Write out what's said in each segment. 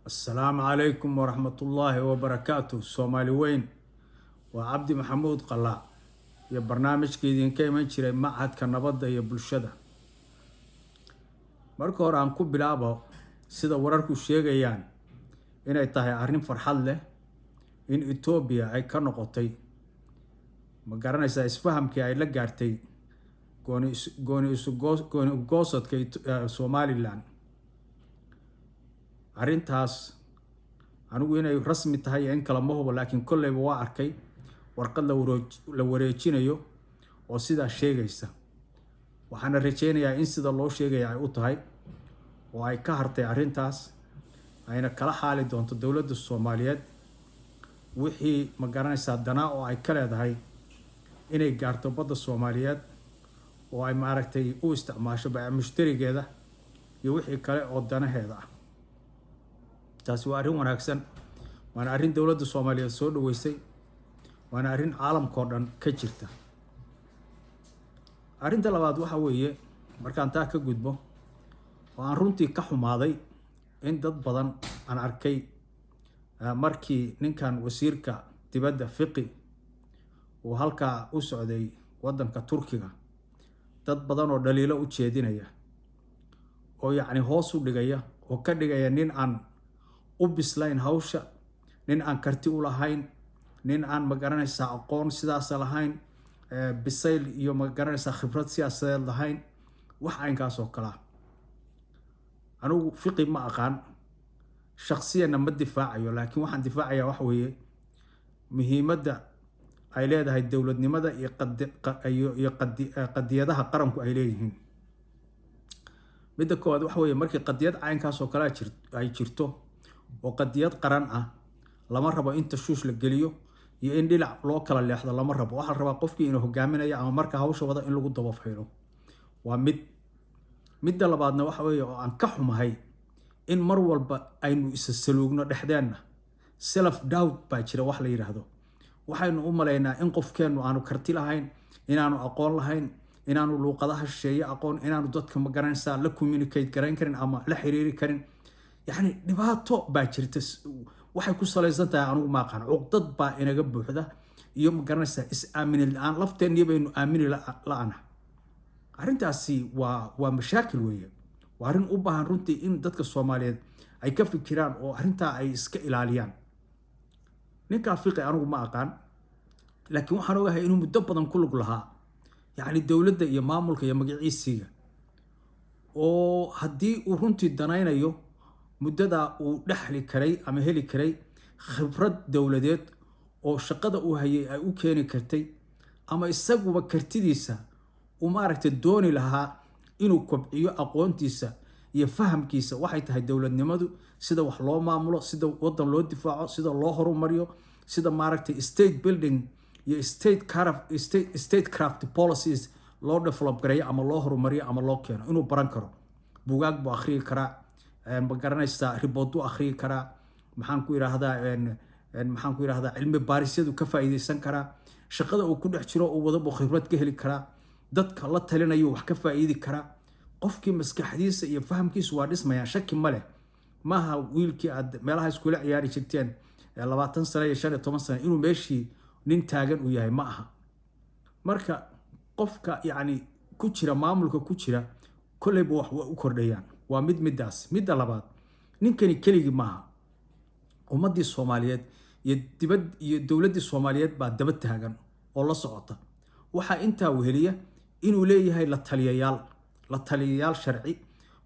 السلام عليكم ورحمة الله وبركاته. سومالي وين وعبد محمود قلاع يا برنامج كيدين كيمان جيري معهدka nabadda iyo bulshada. marka hore aan ku bilaabo sida wararku sheegayaan inay tahay arrin farxad leh in Ethiopia ay ka noqotay ma garanaysaa isfahamkii ay la gaartay gooni goosadka Somaliland. arrintaas anigu inay rasmi tahay in kala ma hubo laakiin kolleyba waa arkay warqad la wareejinayo oo sidaa sheegaysa. waxaana rajeynayaa in sida loo sheegaya ay u tahay oo ay ka hartay arrintaas ayna kala xaali doonto dowladda Soomaaliyeed wixii ma garanaysaa danaa oo ay ka leedahay inay gaarto badda Soomaaliyeed oo ay maaragtay u isticmaasho baa mushtarigeeda iyo wixii kale oo danaheeda ah. taasi waa arrin wanaagsan, waana arrin dowladda Soomaaliyeed soo dhaweysay, waana arrin caalamka oo dhan ka jirta. arrinta labaad waxa weeye markaan taa ka gudbo oo aan runtii ka xumaaday in dad badan aan arkay markii ninkan wasiirka dibadda Fiqi uu halkaa u socday waddanka Turkiga, dad badan oo dhaliilo u jeedinaya oo yacni hoos u dhigaya oo ka dhigaya nin aan u bislayn hawsha, nin aan karti u lahayn, nin aan ma garanaysaa aqoon sidaas lahayn, bisayl iyo ma garanaysaa khibrad siyaasadeed lahayn, wax aynkaas oo kala. anigu Fiqi ma aqaan shakhsiyana ma difaacayo, laakiin waxaan difaacayaa wax weeye muhiimadda ay leedahay dowladnimada iyo qadiyadaha qaranku ay leeyihiin. midda koowaad waxa weeye markii qadiyad caynkaas oo kale ay jirto oo qadiyad qaran ah, lama rabo in tashuush la geliyo iyo in dhinac loo kala leexdo lama rabo. waxaa la rabaa qofkii inuu hogaaminayo ama marka hawsha wada in lagu daba faylo. waa midda labaadna waxa weeye oo aan ka xumahay in mar walba aynu isa saluugno dhexdeenna. self doubt baa jira wax la yiraahdo. waxaynu u maleynaa in qofkeennu aanu karti lahayn, inaanu aqoon lahayn, inaanu luuqadaha shisheeye aqoon, inaanu dadka ma garanaysaa la communicate garayn karin ama la xiriiri karin. يعني dhibaato baa jirta waxay ku salaysan tahay anigu ma aqaan cuqdad baa inaga buuxda iyo ma garanaysaa is aamin la'aan lafteennii baynu aamini la'aan. arrintaasi waa mashaakil weeye. waa arrin u baahan runtii in dadka Soomaaliyeed ay ka fikiraan oo arrintaa ay iska ilaaliyaan. ninka Fiqi anigu ma aqaan, laakiin waxaan ogahay inuu muddo badan ku lug lahaa yacni dowladda iyo maamulka iyo magaciisiga, oo haddii uu runtii danaynayo muddada uu dhaxli karay ama heli karay khibrad dowladeed oo shaqada uu hayay ay u keeni kartay, ama isaguba kartidiisa uu maaragtay dooni lahaa inuu kobciyo aqoontiisa iyo fahamkiisa waxay tahay dowladnimadu, sida wax loo maamulo, sida waddan loo difaaco, sida loo horumariyo, sida maaragtay state building iyo state craft policies loo develop gareeyo ama loo horumariyo ama loo keeno. inuu baran karo buugaag buu akhriyi karaa, ma garanaysaa report u akhriyi karaa, maxaan ku yiraahdaa cilmi baarisyadu ka faa'iideysan karaa, shaqada uu ku dhex jiro uu wada buu khibrad ka heli karaa, dadka la talinayo wax ka faa'iidi karaa. qofkii maskaxdiisa iyo fahamkiisu waa dhismayaan, shaki ma leh. maaha wiilkii aad meelaha iskula ciyaari jirteen 20 sano iyo 15 sano inuu meeshii nin taagan u yahay ma aha. marka qofka yacni ku jira maamulka ku jira kolleyba wax u kordhayaan. waa middaas. midda labaad, ninkani keligii maaha, ummaddii Soomaaliyeed iyo dowladdii Soomaaliyeed baa daba taagan oo la socota. waxaa intaa weheliya inuu leeyahay la taliyayaal sharci,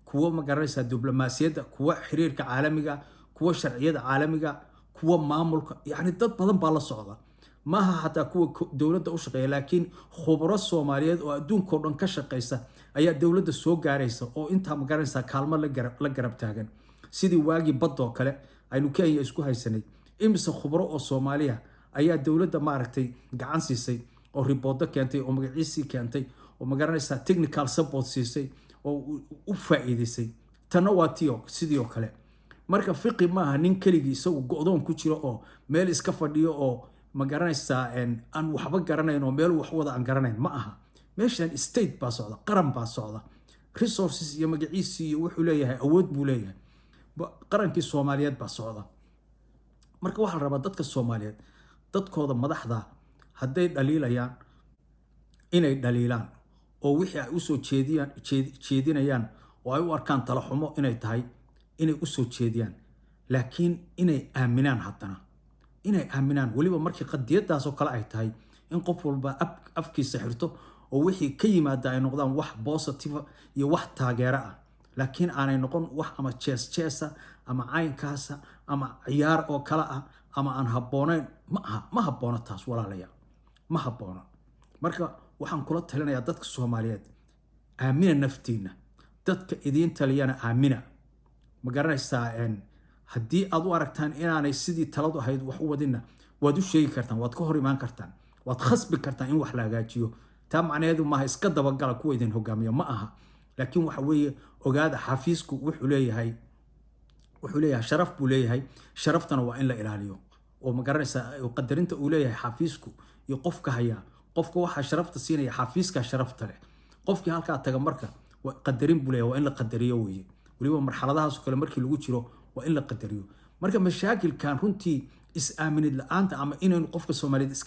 kuwa ma garanaysaa diblomaasiyadda, kuwa xiriirka caalamiga, kuwa sharciyada caalamiga, kuwa maamulka, yacni dad badan baa la socda. maaha xataa kuwa dowladda u shaqeeya, laakiin khubaro Soomaaliyeed oo adduunka oo dhan ka shaqeysa ayaa dowladda soo gaaraysa oo intaa ma garanaysaa kaalmo la garab taagan. sidii waagii badda oo kale aynu Kenya isku haysanay, imise khubaro oo Soomaaliya ayaa dowladda maaragtay gacan siisay oo ribooddo keentay oo magaciisii keentay oo ma garanaysaa technical support siisay oo u faa'iideysay. tanna waa sidii oo kale. marka Fiqi maaha nin keligii isagu go'doon ku jiro oo meel iska fadhiyo oo ma garanaysaa aan waxba garanayn oo meel wax wada aan garanayn ma aha. meeshan state baa socda, qaran baa socda, resources iyo magaciisii iyo wuxuu leeyahay awood buu leeyahay. qarankii Soomaaliyeed baa socda. marka waxa la rabaa dadka Soomaaliyeed dadkooda madaxda hadday dhaliilayaan inay dhaliilaan oo wixii ay u soo jeedinayaan oo ay u arkaan talo xumo inay tahay inay u soo jeediyaan, laakiin inay aaminaan haddana inay aaminaan waliba markii qadiyadaas oo kale ay tahay in qof walba afkiisa xirto oo wixii ka yimaada ay noqdaan wax positive iyo wax taageero ah, laakiin aanay noqon wax ama jees ama caynkaasa ama ciyaar oo kale ah ama aan habboonayn. ma habboona taas walaalayaal, ma habboona. marka waxaan kula talinayaa dadka Soomaaliyeed, aamina naftiina, dadka idiin taliyana aamina. ma garanaysaa haddii aad u aragtaan inaanay sidii taladu ahayd wax u wadina, waad u sheegi kartaan, waad ka hor imaan kartaan, waad khasbi kartaan in wax la hagaajiyo. taa macnaheedu maaha iska dabagala kuwa idin hogaamiya, ma aha. laakiin waxa weeye ogaada xafiisku wuxuu leeyahay sharaf buu leeyahay, sharaftana waa in la ilaaliyo. oo ma garanaysaa qadarinta uu leeyahay xafiisku iyo qofka haya, qofka waxa sharafta siinaya xafiiska sharafta leh. qofkii halka taga marka qadarin buu leeyahay, waa in la qadariyo weeye. waliba marxaladahaas kale markii lagu jiro waa in la qadariyo. marka mashaakilkan runtii is-aaminid la'aanta ama inuu qofka Soomaaliyeed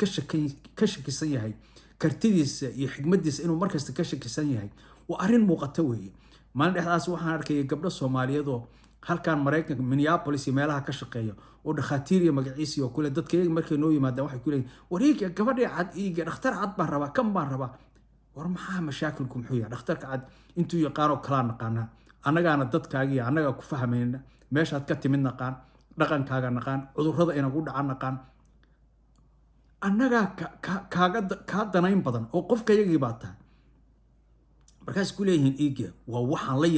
ka shakisan yahay kartidiisa iyo xigmadiisa, inuu markasta ka shakisan yahay, waa arrin muuqata weeye. maalin dhexdaas waxaan arkay gabdho Soomaaliyeed oo halkan Mareykanka Minneapolis iyo meelaha ka shaqeeya oo dhakhaatiir iyo magaciisi oo kale dadkayga markay noo yimaadaan waxay ku leeyihiin wariga gabadha cad iyo dhakhtar cad baan rabaa, kan baan rabaa. war maxaa mashaakilku muxuu yahay? dhakhtarka cad intuu yaqaano kala naqaana, annagaana dadkaaga annaga ku fahmayna, meeshaad ka timid naqaan, dhaqankaaga naqaan, cudurrada inagu dhacan naqaan, annagaa kaa danayn badan oo qofkayagii baa tahay. markaas ku leeyihiin iiga waa waxaan la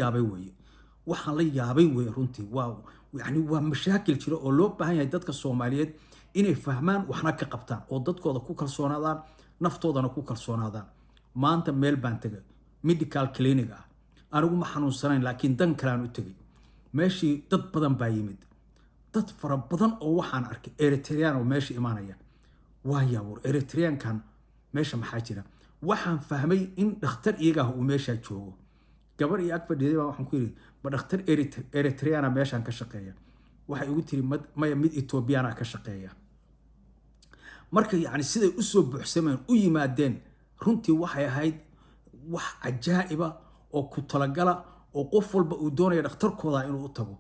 yaabay weeye runtii. waa mashaakil jiro oo loo baahan yahay dadka Soomaaliyeed inay fahmaan, waxna ka qabtaan, oo dadkooda ku kalsoonaadaan, naftoodana ku kalsoonaadaan. maanta meel baan tegay medical clinic ah, anigu ma xanuunsanayn laakiin dan kalaan u tegay. meeshii dad badan baa yimid, dad fara badan oo waxaan arkay Eritrean oo meesha imaanaya. waayaa war Eritreankan meesha maxaa jira? waxaan fahmay in dhakhtar iyaga uu meesha joogo. gabar iyo agfadhiday baa waxaan ku yiri ma dhakhtar Eritrean meeshan ka shaqeeya? waxay ugu tiri maya, mid Ethiopian ka shaqeeya. marka yani siday u soo buuxsameen u yimaadeen runtii waxay ahayd wax ajaa'iba oo ku talagala oo qof walba uu doonayo dhakhtarkooda inuu u tago.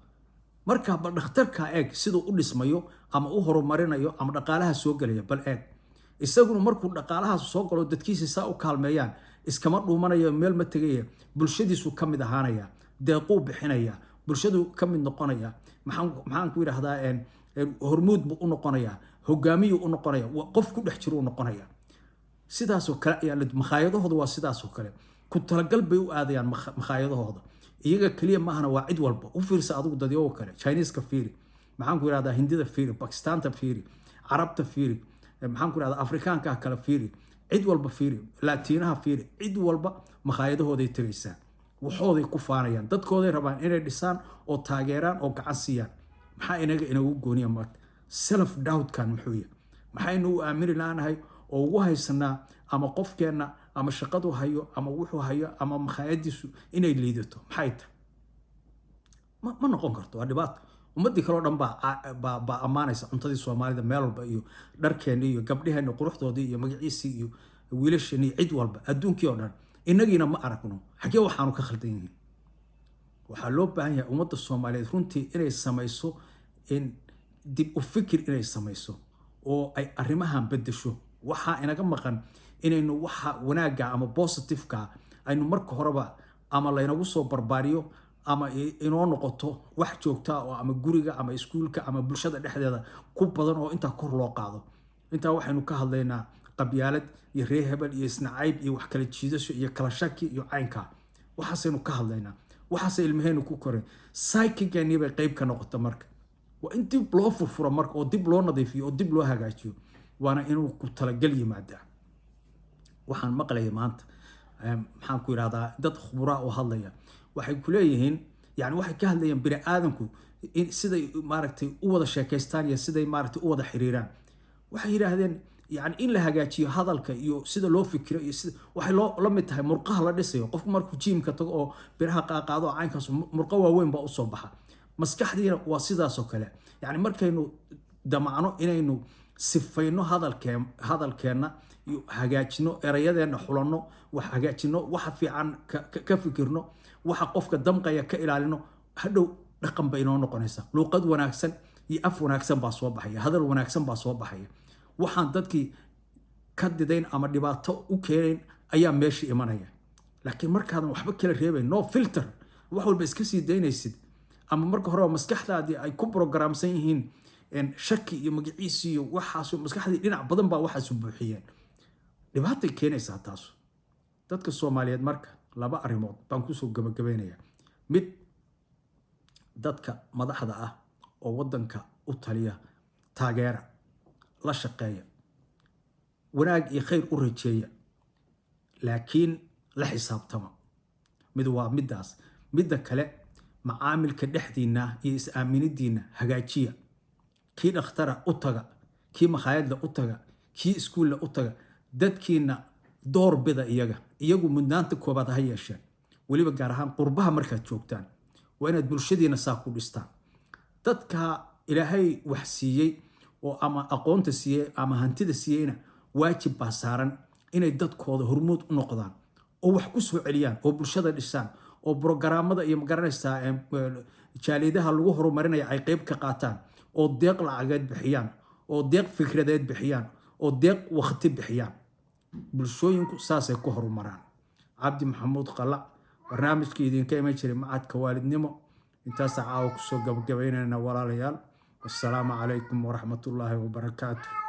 marka bal dhakhtarka eeg sidoo u dhismayo ama u horumarinayo ama dhaqaalaha soo galaya, bal eeg isaguna markuu dhaqaalaha soo galo dadkiisa saa u kaalmeeyaan, iskama dhuumanayo, meel ma tagaya, bulshadiisu ka mid ahaanaya, deequu bixinaya, bulshadu ka mid noqonaya. maxaan ku yiraahdaa hormuud buu u noqonaya, hogaamiyu u noqonaya, qof ku dhex jiro u noqonaya. sidaas oo kale ayaa makhaayadahooda waa sidaas oo kale ku talagal bay u aadayaan makhaayadahooda. iyaga kaliya maahana waa cid walba. u fiirsa adigu dadyo kale, Chinese-ka fiiri, maxaan ku yiraahdaa Hindida fiiri, Pakistanta fiiri, Carabta fiiri, maxaan ku yiraahdaa Afrikaanka kale fiiri, cid walba fiiri, Laatiinaha fiiri, cid walba makhaayadahooday tagaysaa, waxooday ku faanayaan, dadkooday rabaan inay dhisaan oo taageeraan oo gacan siiyaan. maxaa inagu gooniya marka? self doubt-kan muxuu yahay? maxaynu u aamini laanahay oo ugu haysanaa ama qofkeenna ama shaqadu hayo ama wuxuu hayo ama makhaayadiisu inay liidato? maxay tahay? ma noqon karto. waa dhibaato. ummadii kale oo dhan baa ammaanaysa cuntadii Soomaalida meel walba, iyo dharkeennii iyo gabdhaheenna quruxdoodii iyo magaciisii iyo wiilasheenii, cid walba adduunkii oo dhan. inagiina ma aragno xagee waxaanu ka khaldan yihiin. waxaa loo baahan yahay ummadda Soomaaliyeed runtii inay samayso in dib u fikir inay samayso oo ay arrimahan bedesho. waxaa inaga maqan inaynu waxa wanaagga ama positive-ka aynu marka horeba ama laynagu soo barbaariyo ama inoo noqoto wax joogta oo ama guriga ama iskuulka ama bulshada dhexdeeda ku badan oo inta kor loo qaado. inta waxaynu ka hadlaynaa qabyaalad iyo reer hebel iyo isnacayb iyo wax kala jiidasho iyo kala shaki iyo caynka. waxaasaynu ka hadlaynaa, waxaas ilmaheenu ku koreen. psychic-gani bay qayb ka noqoto. marka waa in dib loo furfuro marka, oo dib loo nadiifiyo oo dib loo hagaajiyo, waana inuu ku talagal yimaadaa. waxaan maqlaya maanta maxaan ku yiraahdaa dad khubraa oo hadlaya, waxay ku leeyihiin yani waxay ka hadlayaan bini aadamku siday maaragtay u wada sheekaystaan iyo siday maaragtay u wada xiriiraan. waxay yiraahdeen yani in la hagaajiyo hadalka iyo sida loo fikiro iyo sida waxay la mid tahay murqaha la dhisayo. qofku markuu jiimka tago oo biraha qaado caynkaas murqo waaweyn baa u soo baxa. maskaxdiina waa sidaas oo kale yani markaynu damacno inaynu sifayno hadalkeena iyo hagaajino erayadeena xulanno wax hagaajino waxa fiican ka fikirno waxa qofka damqaya ka ilaalino hadhow dhaqan bay inoo noqonaysaa luqad wanaagsan iyo af wanaagsan baa soo baxaya hadal wanaagsan baa soo baxaya waxaan dadkii ka didayn ama dhibaato u keenayn ayaa meesha imanaya laakiin markaadan waxba kala reebayn no filter wax walba iska sii daynaysid ama marka hore maskaxdaadii ay ku programsan yihiin shaki iyo magaciisi iyo waxaas maskaxdii dhinac badan baa waxaas buuxiyeen dhibaatay keenaysaa taas dadka Soomaaliyeed marka laba arimood baan ku soo gabagabeynaya mid dadka madaxda ah oo wadanka u taliya taageera la shaqeeya wanaag iyo khayr u rajeeya laakiin la xisaabtama mid waa midaas midda kale macaamilka dhexdiina iyo is-aaminidiina hagaajiya kii dhakhtara u taga kii makhaayadda u taga kii iskuulla u taga dadkiina door bida iyagu mudnaanta koobaad ha yeesheen waliba gaar ahaan qurbaha markaad joogtaan waa inaad bulshadiina saa ku dhistaan dadka ilaahay wax siiyey oo ama aqoonta siiyey ama hantida siiyeyna waajib baa saaran inay dadkooda hormuud u noqdaan oo wax ku soo celiyaan oo bulshada dhisaan oo programmada iyo magaranaysaa jaalidaha lagu horumarinayo ay qayb ka qaataan oo deeq lacageed bixiyaan oo deeq fikradeed bixiyaan oo deeq waqti bixiyaan bulshooyinku saasay ku horumaraan cabdi maxamuud qala barnaamijkii idinka iman jiray macadka waalidnimo intaas caawa ku soo gabagabeynayna walaalayaal wassalaamu calaykum waraxmatullaahi wabarakaatuh